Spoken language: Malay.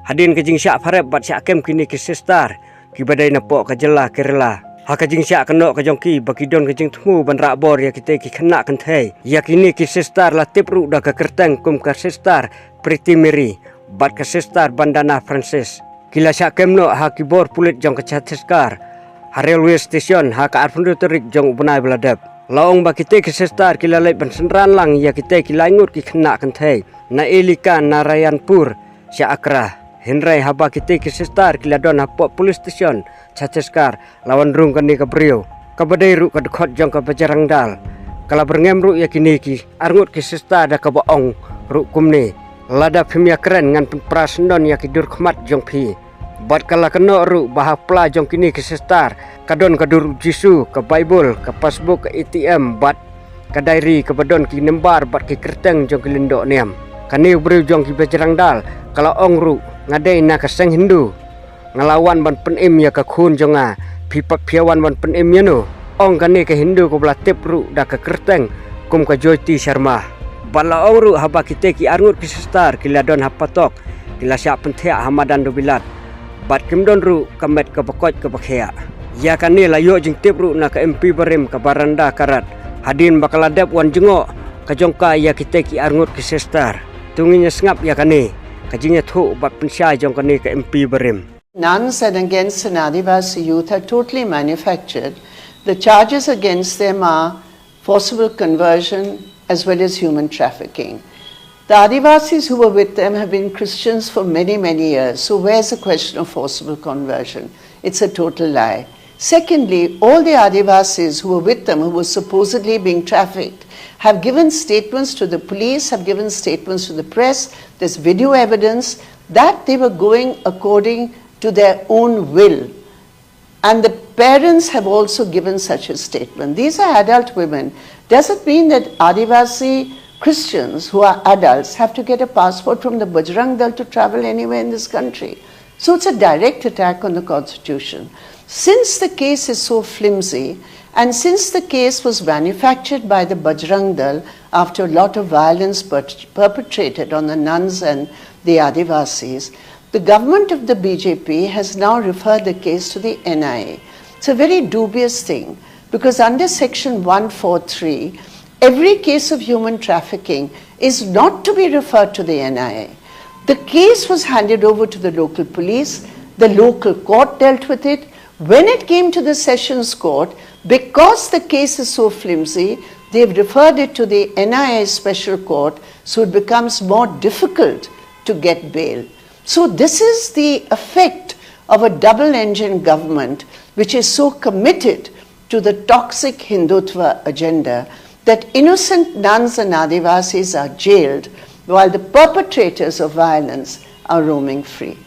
Hadin ke jing Shah pharep bat Shah kem kini ke sistar ki badai napok ke jela kerela. Haka jing Shah kenok ke jongki bakidon ke jing temu ban rakbor ya kita ki kena kentai. Ya kini ki sistar la tipru dah ke kerteng kum ke sistar Priti Mary bat ke sistar Bandana Francis. Kila Shah kem no ha ki bor pulit jong ke Chhattisgarh. Ha railway station ha ka arfundu terik jong ubnai beladap. Laong ba kita ke sistar kila lait ban senran lang ya kita ki langut ki kena kentai. Na Elikan Narayanpur Shah Akra. Henry haba kita ke sistar kila don hapok police station Chhattisgarh lawan rung kani ke beriau ke badai ru ke dekot jong ke Bajarang Dal kala berngem ru ya kini ki arngut ke sistar dah ke baong ru kumni lada pimia keren ngan prasendon ya ki dur khmat jong pi bat kala keno ru bahak pla jong kini ke sistar kadon ke dur jisu ke bible ke passbook ke ATM bat ke diary ke badon ki nembar bat ki kerteng jong ki lindok niam kani beriau jong ki Bajarang Dal kalau ong ru ngadai na kaseng Hindu ngelawan ban penim ya ke khun jonga pipat piawan ban penim ya no ong kani ke Hindu ko belatip ru dah ke kerteng kum ke Jyoti Sharma bala ong ru haba kita ki arngut ki sistar kila don hapatok kila Shah Pynthiah Madan do Bilat bat kimdon ru kamet ke Koit ke Khiah ya kani la yo jing tip ru na ke MP Berim ke Baranda Karat hadin bakal adap wan jengok ke jongka ya kita ki arngut ki sistar tunginya sengap ya kani kajingnya thu bat Pynthiah jong kani ke MP Berim. Nuns and against an Adivasi youth are totally manufactured. The charges against them are forcible conversion as well as human trafficking. The Adivasis who were with them have been Christians for many, many years. So where's the question of forcible conversion? It's a total lie. Secondly, all the Adivasis who were with them, who were supposedly being trafficked, have given statements to the police, have given statements to the press. There's video evidence that they were going according to their own will. And the parents have also given such a statement. These are adult women. Does it mean that Adivasi Christians who are adults have to get a passport from the Bajrang Dal to travel anywhere in this country? So it's a direct attack on the constitution. Since the case is so flimsy, and since the case was manufactured by the Bajrang Dal after a lot of violence perpetrated on the nuns and the Adivasis, the government of the BJP has now referred the case to the NIA. It's a very dubious thing because under section 143, every case of human trafficking is not to be referred to the NIA. The case was handed over to the local police, the local court dealt with it. When it came to the Sessions Court, because the case is so flimsy, they've referred it to the NIA Special Court, so it becomes more difficult to get bail. So this is the effect of a double-engine government which is so committed to the toxic Hindutva agenda that innocent nuns and Adivasis are jailed while the perpetrators of violence are roaming free.